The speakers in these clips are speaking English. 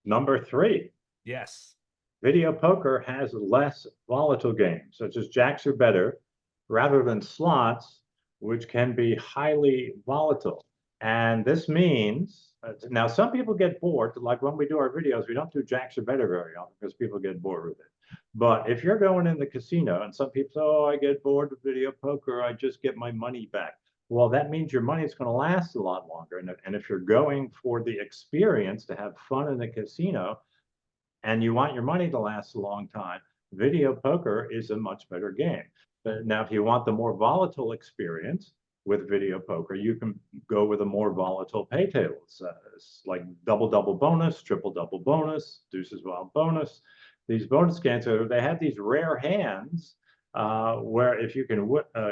Number three, Yes. video poker has less volatile games, such as jacks or better, rather than slots, which can be highly volatile. And this means, now some people get bored, like when we do our videos, we don't do jacks or better very often because people get bored with it. But if you're going in the casino and some people say, oh, I get bored with video poker, I just get my money back. Well, that means your money is going to last a lot longer. And if you're going for the experience to have fun in the casino, and you want your money to last a long time, video poker is a much better game. But now, if you want the more volatile experience with video poker, you can go with a more volatile pay tables, like double bonus, triple bonus, deuces wild bonus. These bonus games, they have these rare hands where if you can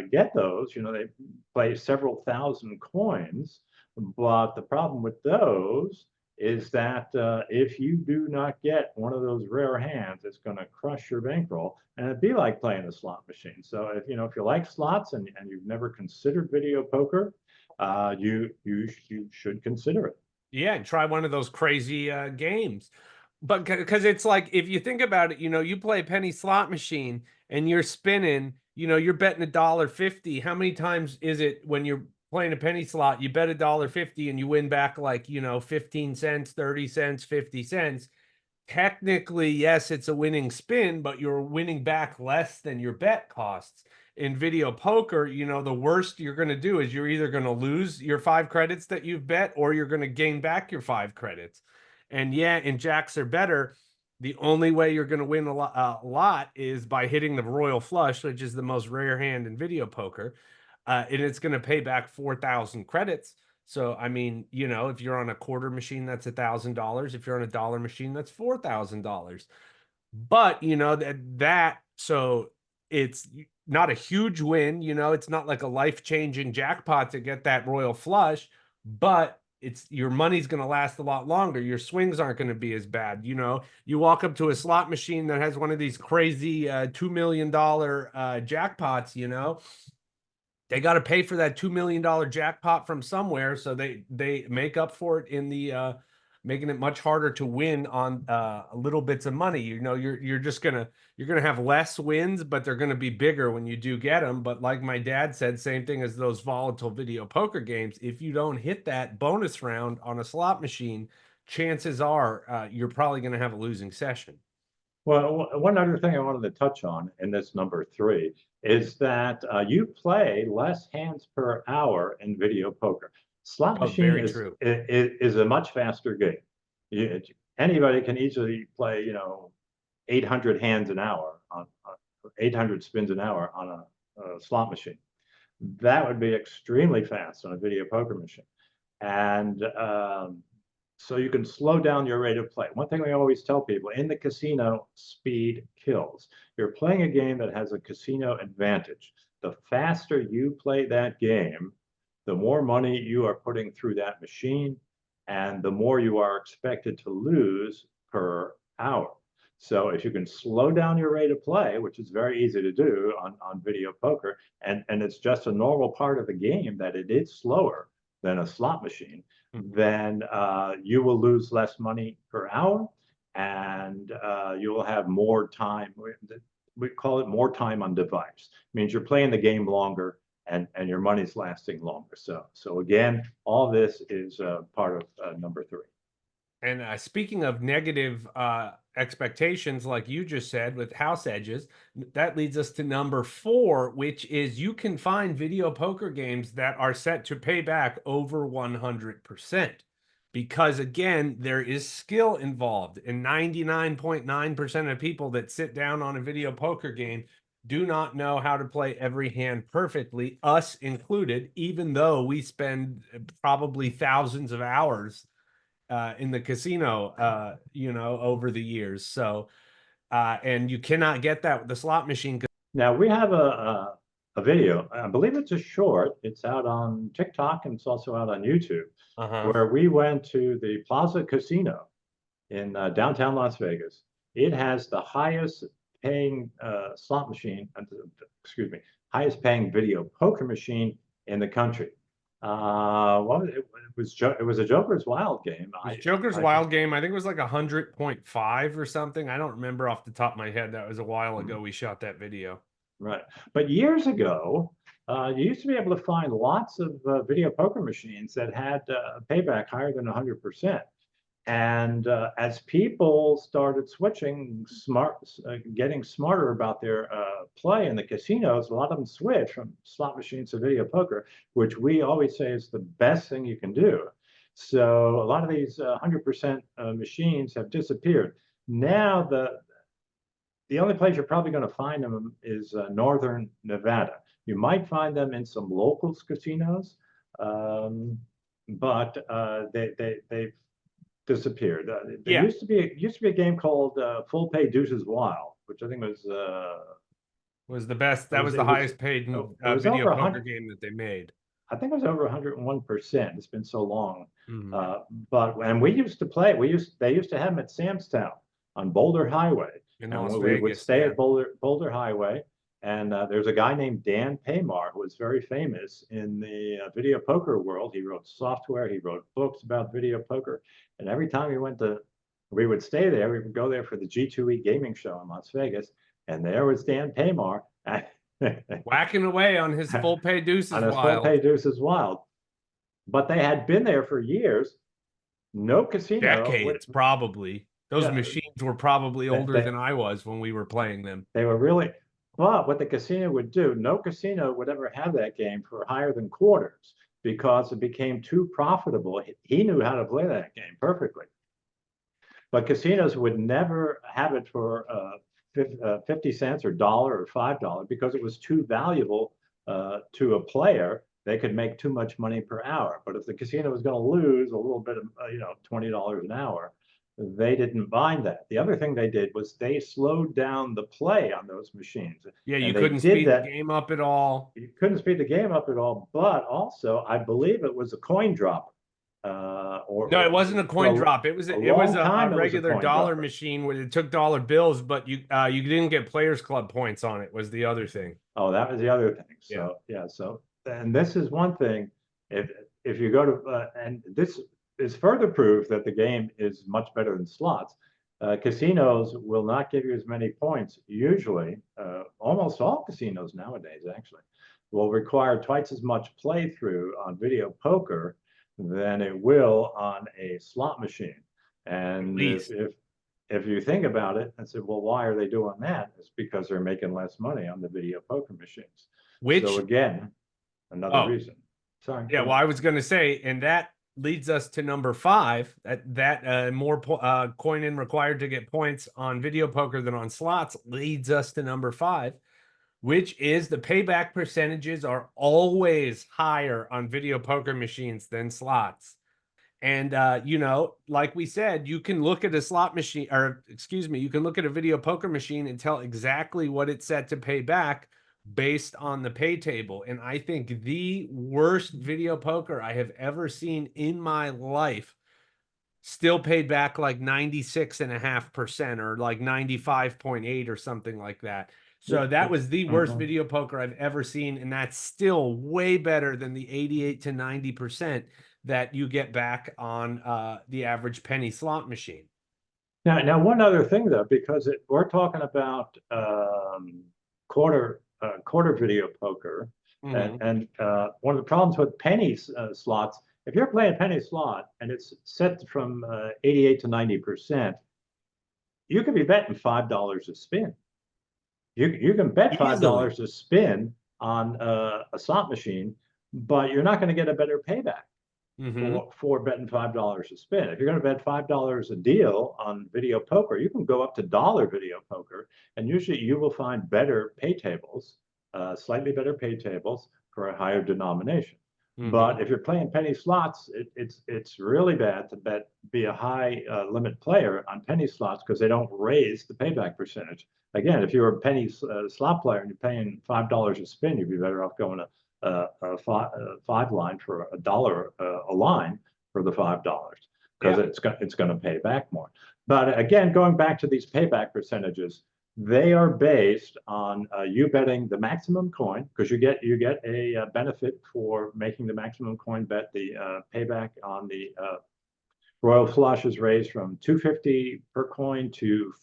get those, they play several thousand coins. But the problem with those is that if you do not get one of those rare hands, it's going to crush your bankroll, and it'd be like playing a slot machine. So if you like slots and you've never considered video poker, you should consider it. Yeah, try one of those crazy games. But because it's like, if you think about it, you play a penny slot machine and you're spinning, you're betting $1.50. How many times is it when you're playing a penny slot, you bet $1.50 and you win back like, 15 cents, 30 cents, 50 cents? Technically, yes, it's a winning spin, but you're winning back less than your bet costs. In video poker, the worst you're going to do is you're either going to lose your 5 credits that you've bet, or you're going to gain back your 5 credits. And yeah, in jacks or better, the only way you're going to win a lot is by hitting the royal flush, which is the most rare hand in video poker. And it's going to pay back 4,000 credits. So, I mean, if you're on a quarter machine, that's $1,000. If you're on a dollar machine, that's $4,000. But, so it's not a huge win, it's not like a life-changing jackpot to get that royal flush, but it's your money's going to last a lot longer. Your swings aren't going to be as bad. You walk up to a slot machine that has one of these crazy $2 million jackpots, they got to pay for that $2 million jackpot from somewhere. So they make up for it in the making it much harder to win on little bits of money. You're gonna have less wins, but they're gonna be bigger when you do get them. But like my dad said, same thing as those volatile video poker games. If you don't hit that bonus round on a slot machine, chances are you're probably gonna have a losing session. Well, one other thing I wanted to touch on in this number three is that you play less hands per hour in video poker. Slot Oh, machine very is true. is a much faster game. You, Anybody can easily play, 800 hands an hour on 800 spins an hour on a slot machine. That would be extremely fast on a video poker machine. And so you can slow down your rate of play. One thing we always tell people in the casino, speed kills. You're playing a game that has a casino advantage. The faster you play that game, the more money you are putting through that machine, and the more you are expected to lose per hour. So if you can slow down your rate of play, which is very easy to do on video poker, and it's just a normal part of the game that it is slower than a slot machine, then you will lose less money per hour, and you will have more time. We call it more time on device. It means you're playing the game longer, and your money's lasting longer. So again, all this is part of number three. And speaking of negative expectations, like you just said with house edges, that leads us to number four, which is you can find video poker games that are set to pay back over 100%. Because again, there is skill involved, and 99.9% of people that sit down on a video poker game do not know how to play every hand perfectly, us included, even though we spend probably thousands of hours in the casino, over the years. So, and you cannot get that with the slot machine. Now we have a video. I believe it's a short. It's out on TikTok and it's also out on YouTube, Uh-huh. where we went to the Plaza Casino in downtown Las Vegas. It has the highest paying slot machine, excuse me, highest paying video poker machine in the country. Well, it was a Joker's Wild game. It was Joker's Wild game. I think it was like 100.5 or something. I don't remember off the top of my head. That was a while ago we shot that video. Right. But years ago, you used to be able to find lots of video poker machines that had payback higher than 100%. And as people started switching getting smarter about their play in the casinos, a lot of them switched from slot machines to video poker, which we always say is the best thing you can do. So a lot of these 100% machines have disappeared. Now the only place you're probably going to find them is northern Nevada. You might find them in some locals casinos, but they've disappeared. There Yeah. used to be a game called Full Pay Deuces Wild, which I think Was the best. That was it the was highest paid it was video over poker 100. game that they made. I think it was over 101%. It's been so long. Mhm. But when we used to play, they used to have them at Samstown on Boulder Highway. In And Las we would Vegas, stay yeah. at Boulder Highway. And there's a guy named Dan Paymar who was very famous in the video poker world. He wrote software, he wrote books about video poker. And every time we would stay there, we would go there for the G2E gaming show in Las Vegas. And there was Dan Paymar Whacking away on his full pay deuces on his Full wild. Pay Deuces Wild. But they had been there for years. No casino. Decades, probably. Those Yeah, machines were probably older they, than I was when we were playing them. they were really, but what the casino would do, no casino would ever have that game for higher than quarters because it became too profitable. He knew how to play that game perfectly. But casinos would never have it for 50 cents or dollar or $5 because it was too valuable to a player. They could make too much money per hour. But if the casino was going to lose a little bit of, $20 an hour, they didn't mind that. The other thing they did was they slowed down the play on those machines. Yeah, you And couldn't speed the game up at all. You couldn't speed the game up at all, but also I believe it was a coin drop. No, it wasn't a coin drop. It was a regular dollar machine where it took dollar bills, but you didn't get Players Club points on it. Was the other thing. Oh, that was the other thing. So yeah, so and this is one thing. If you go to and this is further proof that the game is much better than slots. Casinos will not give you as many points. Usually, almost all casinos nowadays actually will require twice as much playthrough on video poker than it will on a slot machine. And if you think about it and say, well, why are they doing that? It's because they're making less money on the video poker machines. So again, another reason. Sorry. Yeah, well, I was going to say, and that leads us to number 5. That more coin in required to get points on video poker than on slots leads us to number 5, which is the payback percentages are always higher on video poker machines than slots. And, like we said, you can look at a slot machine, or excuse me, you can look at a video poker machine and tell exactly what it's set to pay back based on the pay table. And I think the worst video poker I have ever seen in my life still paid back like 96.5% or like 95.8 or something like that. So that was the worst video poker I've ever seen. And that's still way better than the 88 to 90% that you get back on the average penny slot machine. Now, one other thing though, because we're talking about quarter video poker, and one of the problems with penny slots, if you're playing penny slot and it's set from 88 to 90%, you could be betting $5 a spin. You can bet $5 a spin on a slot machine, but you're not going to get a better payback for betting $5 a spin. If you're going to bet $5 a deal on video poker, you can go up to dollar video poker, and usually you will find better pay tables, slightly better pay tables for a higher denomination. But if you're playing penny slots, it's really bad to be a high limit player on penny slots because they don't raise the payback percentage. Again, if you're a penny slot player and you're paying $5 a spin, you'd be better off going a five line for $1 a line for the $5 because it's going to pay back more. But again, going back to these payback percentages, They are based on you betting the maximum coin, because you get a benefit for making the maximum coin bet. The payback on the Royal Flush is raised from 250 per coin to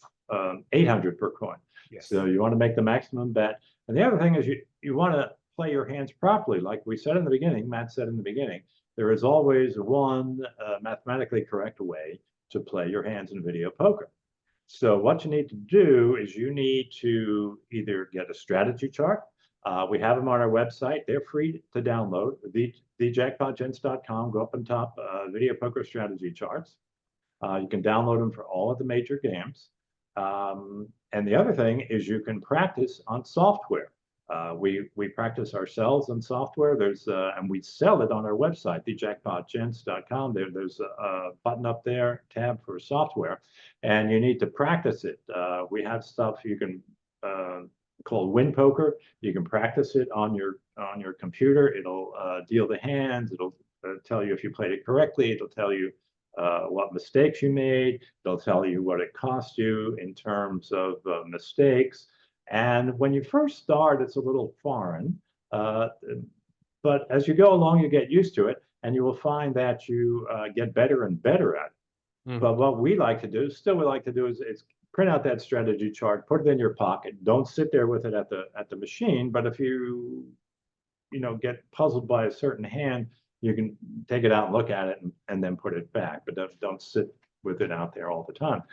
800 per coin. Yes. So you want to make the maximum bet. And the other thing is you want to play your hands properly. Like we said in the beginning, Matt said in the beginning, there is always one mathematically correct way to play your hands in video poker. So what you need to do is you need to either get a strategy chart. We have them on our website. They're free to download. TheJackpotGents.com. Go up on top, video poker strategy charts. You can download them for all of the major games. And the other thing is you can practice on software. We practice ourselves on software. And we sell it on our website, thejackpotgents.com. There's a button up there, tab for software, and you need to practice it. We have stuff you can called Win Poker. You can practice it on your computer. It'll deal the hands. It'll tell you if you played it correctly. It'll tell you what mistakes you made. They'll tell you what it cost you in terms of mistakes. And when you first start, it's a little foreign, but as you go along, you get used to it, and you will find that you get better and better at it. Mhm. But what we like to do, is print out that strategy chart, put it in your pocket. Don't sit there with it at the machine. But if you get puzzled by a certain hand, you can take it out and look at it and then put it back. But don't sit with it out there all the time.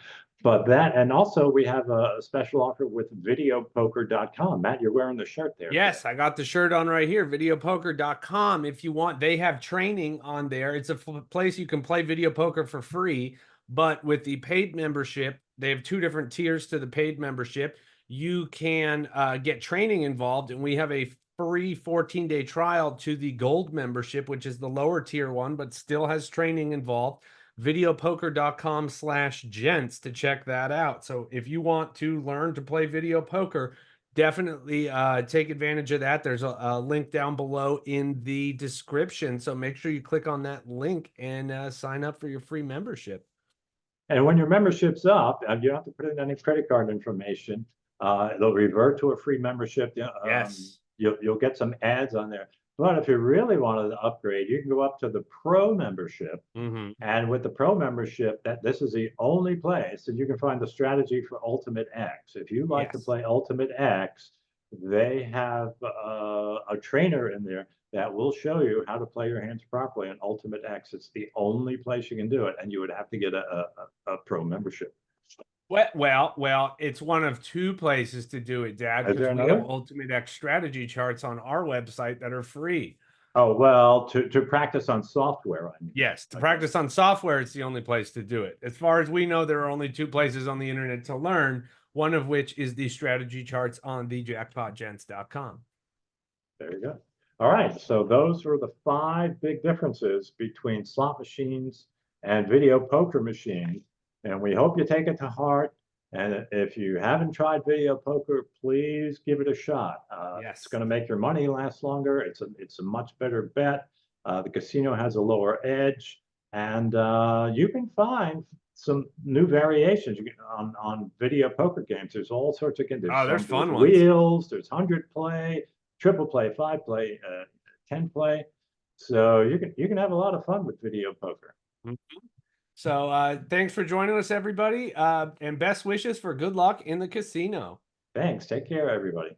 But that, and also we have a special offer with videopoker.com. Matt, you're wearing the shirt there. Yes, I got the shirt on right here, videopoker.com. If you want, they have training on there. It's a place you can play video poker for free, but with the paid membership, they have two different tiers to the paid membership. You can get training involved, and we have a free 14-day trial to the gold membership, which is the lower tier one, but still has training involved. Videopoker.com/gents to check that out. So if you want to learn to play video poker, definitely take advantage of that. There's a link down below in the description. So make sure you click on that link and sign up for your free membership. And when your membership's up, you don't have to put in any credit card information. It'll revert to a free membership. Yes. You'll get some ads on there. But if you really wanted to upgrade, you can go up to the pro membership. Mm-hmm. And with the pro membership, this is the only place that you can find the strategy for Ultimate X. If you like to play Ultimate X, they have a trainer in there that will show you how to play your hands properly in Ultimate X. It's the only place you can do it, and you would have to get a pro membership. Well, it's one of two places to do it, Dad, Is there because we have another? Ultimate X strategy charts on our website that are free. Oh, well, to practice on software, I mean. Yes, to practice on software, it's the only place to do it. As far as we know, there are only two places on the internet to learn, one of which is the strategy charts on thejackpotgents.com. There you go. All right, so those were the 5 big differences between slot machines and video poker machines, and we hope you take it to heart. And if you haven't tried video poker, please give it a shot. Yes. It's going to make your money last longer. It's a much better bet. The casino has a lower edge, and you can find some new variations on video poker games. There's all sorts of games. There's fun ones. Wheels. There's 100 play, triple play, 5 play, 10 play. So you can have a lot of fun with video poker. Mm-hmm. So thanks for joining us, everybody, and best wishes for good luck in the casino. Thanks. Take care, everybody.